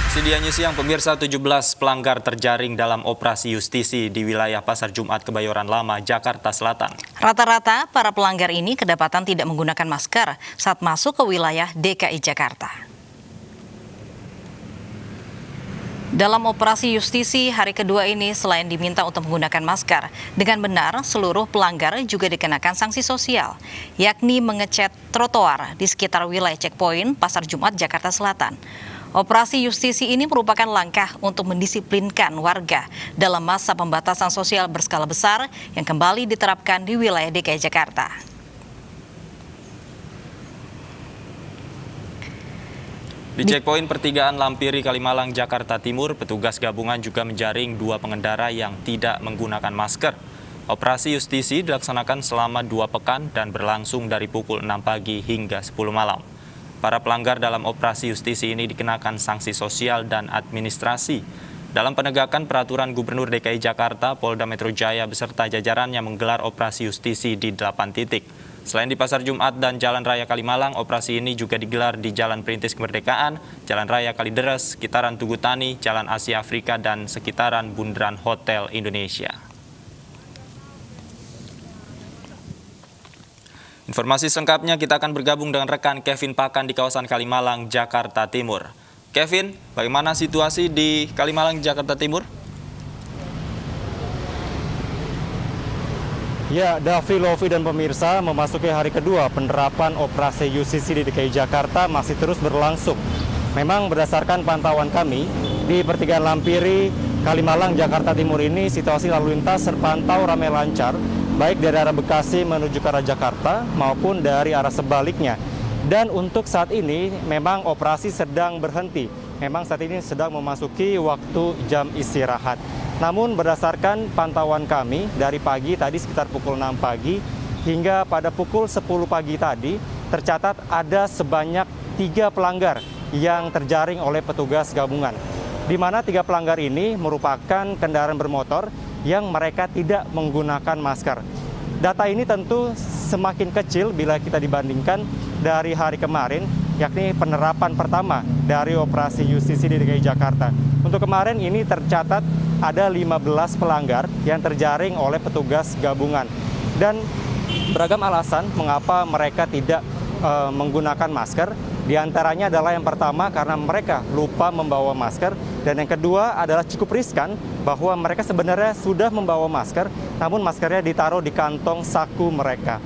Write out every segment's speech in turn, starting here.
Sedianya siang, pemirsa, 17 pelanggar terjaring dalam operasi justisi di wilayah Pasar Jumat Kebayoran Lama, Jakarta Selatan. Rata-rata para pelanggar ini kedapatan tidak menggunakan masker saat masuk ke wilayah DKI Jakarta. Dalam operasi justisi hari kedua ini, selain diminta untuk menggunakan masker, dengan benar seluruh pelanggar juga dikenakan sanksi sosial, yakni mengecat trotoar di sekitar wilayah checkpoint Pasar Jumat, Jakarta Selatan. Operasi justisi ini merupakan langkah untuk mendisiplinkan warga dalam masa pembatasan sosial berskala besar yang kembali diterapkan di wilayah DKI Jakarta. Di checkpoint pertigaan Lampiri, Kalimalang, Jakarta Timur, petugas gabungan juga menjaring 2 pengendara yang tidak menggunakan masker. Operasi justisi dilaksanakan selama 2 pekan dan berlangsung dari pukul 6 pagi hingga 10 malam. Para pelanggar dalam operasi justisi ini dikenakan sanksi sosial dan administrasi. Dalam penegakan peraturan Gubernur DKI Jakarta, Polda Metro Jaya beserta jajarannya menggelar operasi justisi di 8 titik. Selain di Pasar Jumat dan Jalan Raya Kalimalang, operasi ini juga digelar di Jalan Perintis Kemerdekaan, Jalan Raya Kalideres, sekitaran Tugu Tani, Jalan Asia Afrika, dan sekitaran Bundaran Hotel Indonesia. Informasi selengkapnya kita akan bergabung dengan rekan Kevin Pakan di kawasan Kalimalang, Jakarta Timur. Kevin, bagaimana situasi di Kalimalang, Jakarta Timur? Ya, Davi, Lovi, dan pemirsa, memasuki hari kedua penerapan operasi justisi di DKI Jakarta masih terus berlangsung. Memang berdasarkan pantauan kami, di pertigaan Lampiri, Kalimalang, Jakarta Timur ini situasi lalu lintas terpantau ramai lancar, baik dari arah Bekasi menuju ke arah Jakarta maupun dari arah sebaliknya. Dan untuk saat ini memang operasi sedang berhenti. Memang saat ini sedang memasuki waktu jam istirahat. Namun berdasarkan pantauan kami dari pagi tadi sekitar pukul 6 pagi hingga pada pukul 10 pagi tadi tercatat ada sebanyak 3 pelanggar yang terjaring oleh petugas gabungan. Di mana 3 pelanggar ini merupakan kendaraan bermotor yang mereka tidak menggunakan masker. Data ini tentu semakin kecil bila kita dibandingkan dari hari kemarin, yakni penerapan pertama dari operasi justisi di DKI Jakarta. Untuk kemarin ini tercatat ada 15 pelanggar yang terjaring oleh petugas gabungan. Dan beragam alasan mengapa mereka tidak menggunakan masker. Di antaranya adalah yang pertama karena mereka lupa membawa masker, dan yang kedua adalah cukup riskan bahwa mereka sebenarnya sudah membawa masker, namun maskernya ditaruh di kantong saku mereka.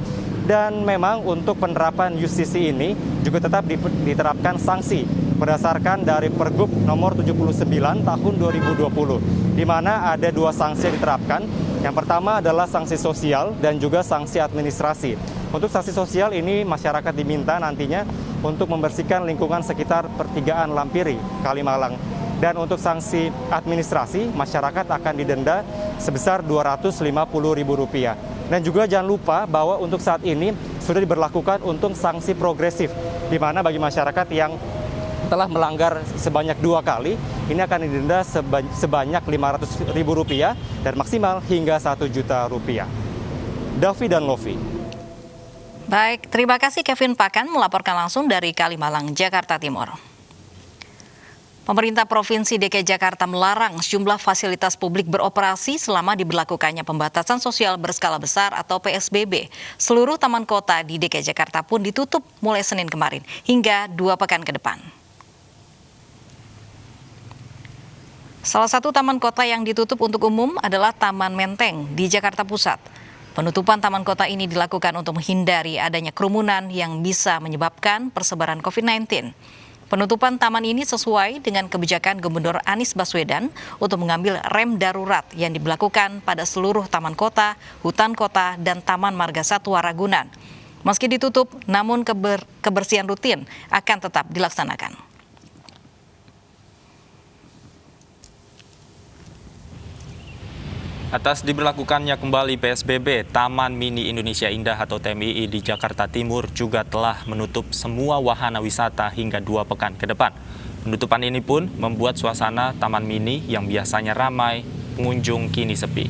Dan memang untuk penerapan justisi ini juga tetap diterapkan sanksi berdasarkan dari Pergub nomor 79 tahun 2020, di mana ada 2 sanksi yang diterapkan. Yang pertama adalah sanksi sosial dan juga sanksi administrasi. Untuk sanksi sosial ini masyarakat diminta nantinya untuk membersihkan lingkungan sekitar pertigaan Lampiri, Kalimalang. Dan untuk sanksi administrasi, masyarakat akan didenda sebesar Rp250.000. Dan juga jangan lupa bahwa untuk saat ini sudah diberlakukan untuk sanksi progresif, di mana bagi masyarakat yang telah melanggar sebanyak 2 kali, ini akan didenda sebanyak Rp500.000 dan maksimal hingga Rp1.000.000. Davi dan Lovi. Baik, terima kasih Kevin Pakan melaporkan langsung dari Kalimalang, Jakarta Timur. Pemerintah Provinsi DKI Jakarta melarang sejumlah fasilitas publik beroperasi selama diberlakukannya pembatasan sosial berskala besar atau PSBB. Seluruh taman kota di DKI Jakarta pun ditutup mulai Senin kemarin hingga 2 pekan ke depan. Salah satu taman kota yang ditutup untuk umum adalah Taman Menteng di Jakarta Pusat. Penutupan taman kota ini dilakukan untuk menghindari adanya kerumunan yang bisa menyebabkan persebaran COVID-19. Penutupan taman ini sesuai dengan kebijakan Gubernur Anies Baswedan untuk mengambil rem darurat yang diberlakukan pada seluruh taman kota, hutan kota, dan Taman Marga Satwa Ragunan. Meski ditutup, namun kebersihan rutin akan tetap dilaksanakan. Atas diberlakukannya kembali PSBB, Taman Mini Indonesia Indah atau TMII di Jakarta Timur juga telah menutup semua wahana wisata hingga 2 pekan ke depan. Penutupan ini pun membuat suasana Taman Mini yang biasanya ramai pengunjung kini sepi.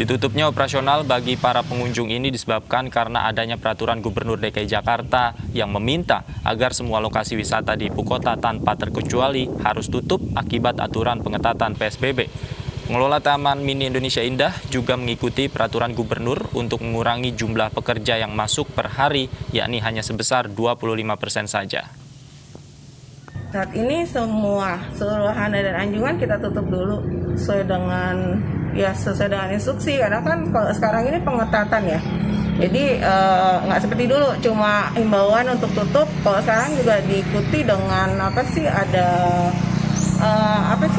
Ditutupnya operasional bagi para pengunjung ini disebabkan karena adanya peraturan Gubernur DKI Jakarta yang meminta agar semua lokasi wisata di ibu kota tanpa terkecuali harus tutup akibat aturan pengetatan PSBB. Pengelola Taman Mini Indonesia Indah juga mengikuti peraturan Gubernur untuk mengurangi jumlah pekerja yang masuk per hari, yakni hanya sebesar 25% saja. Saat ini semua seluruh wahana dan anjungan kita tutup dulu sesuai dengan instruksi, karena kan kalau sekarang ini pengetatan ya. Jadi nggak seperti dulu cuma himbauan untuk tutup. Kalau sekarang juga diikuti dengan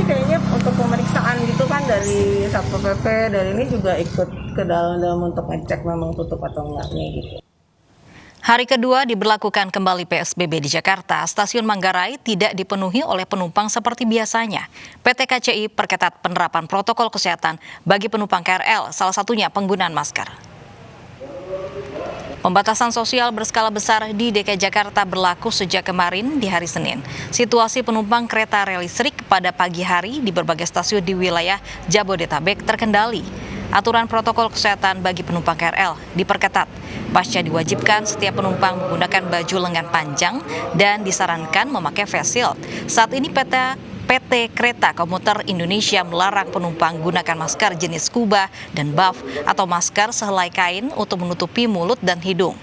kayaknya untuk pemeriksaan gitu kan dari Satpol PP, dari ini juga ikut ke dalam untuk ngecek memang tutup atau enggaknya gitu. Hari kedua diberlakukan kembali PSBB di Jakarta, stasiun Manggarai tidak dipenuhi oleh penumpang seperti biasanya. PT KCI perketat penerapan protokol kesehatan bagi penumpang KRL, salah satunya penggunaan masker. Pembatasan sosial berskala besar di DKI Jakarta berlaku sejak kemarin di hari Senin. Situasi penumpang kereta rel listrik pada pagi hari di berbagai stasiun di wilayah Jabodetabek terkendali. Aturan protokol kesehatan bagi penumpang KRL diperketat. Pasca diwajibkan setiap penumpang menggunakan baju lengan panjang dan disarankan memakai face shield. Saat ini PT Kereta Komuter Indonesia melarang penumpang gunakan masker jenis scuba dan buff atau masker sehelai kain untuk menutupi mulut dan hidung.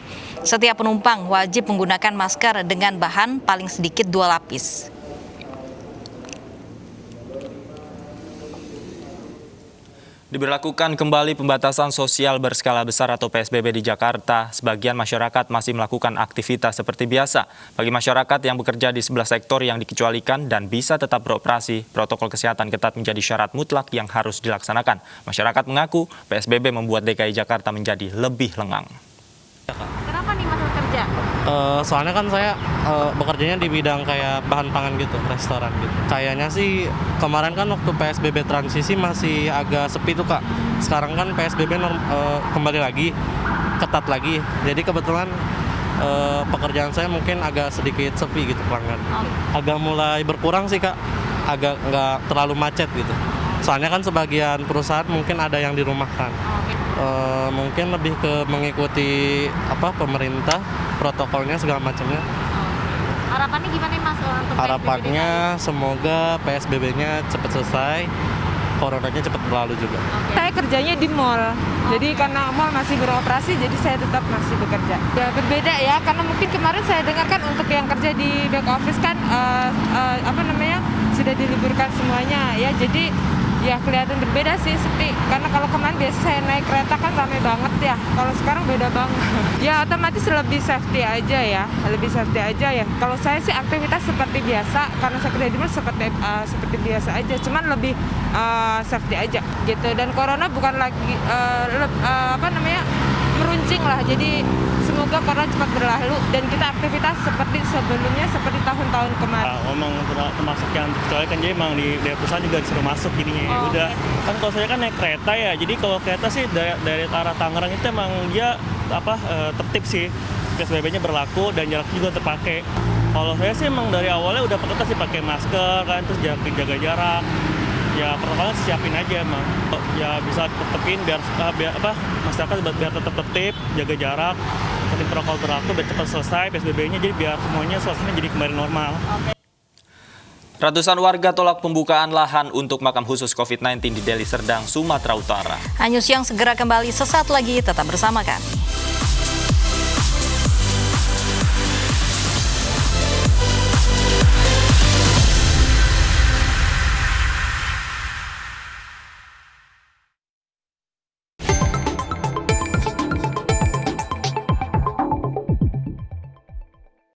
Setiap penumpang wajib menggunakan masker dengan bahan paling sedikit 2 lapis. Diberlakukan kembali pembatasan sosial berskala besar atau PSBB di Jakarta, sebagian masyarakat masih melakukan aktivitas seperti biasa. Bagi masyarakat yang bekerja di 11 sektor yang dikecualikan dan bisa tetap beroperasi, protokol kesehatan ketat menjadi syarat mutlak yang harus dilaksanakan. Masyarakat mengaku PSBB membuat DKI Jakarta menjadi lebih lengang. Kenapa nih Mas bekerja? Soalnya kan saya bekerjanya di bidang kayak bahan pangan gitu, restoran gitu. Kayaknya sih kemarin kan waktu PSBB transisi masih agak sepi tuh Kak. Sekarang kan PSBB kembali lagi, ketat lagi. Jadi kebetulan pekerjaan saya mungkin agak sedikit sepi gitu pelanggan. Agak mulai berkurang sih Kak, agak nggak terlalu macet gitu. Soalnya kan sebagian perusahaan mungkin ada yang dirumahkan. Mungkin lebih ke mengikuti pemerintah, protokolnya segala macamnya. Harapannya gimana nih Mas untuk Harapannya semoga PSBB-nya cepat selesai, coronanya cepat berlalu juga. Saya kerjanya di mall, jadi karena mall masih beroperasi, jadi saya tetap masih bekerja. Ya berbeda ya, karena mungkin kemarin saya dengarkan untuk yang kerja di back office kan sudah diliburkan semuanya ya, jadi ya kelihatan berbeda sih, sepi. Karena kalau kemarin biasa saya naik kereta kan ramai banget ya, kalau sekarang beda banget. Ya otomatis lebih safety aja ya, Kalau saya sih aktivitas seperti biasa, karena saya kerja di mall seperti biasa aja, cuman lebih safety aja gitu. Dan corona bukan lagi meruncing lah, jadi semoga corona cepat berlalu dan kita aktivitas seperti sebelumnya, seperti tahun-tahun kemarin. Memang termasuk yang dikecualikan, jadi memang di perusahaan juga disuruh masuk jadinya. Udah kan kalau saya kan naik kereta ya, jadi kalau kereta sih dari arah Tangerang itu emang dia tertib sih, PSBB-nya berlaku dan jarak juga terpakai. Kalau saya sih emang dari awalnya udah pakai masker kan, terus jaga jarak. Ya protokolnya siapin aja emang. Ya bisa tetepin biar masyarakat biar tetap tertib, jaga jarak, tetap protokol berlaku biar cepat selesai PSBB-nya, jadi biar semuanya suasana jadi kembali normal. Ratusan warga tolak pembukaan lahan untuk makam khusus COVID-19 di Deli Serdang, Sumatera Utara. Anyus yang segera kembali sesaat lagi, tetap bersama kami.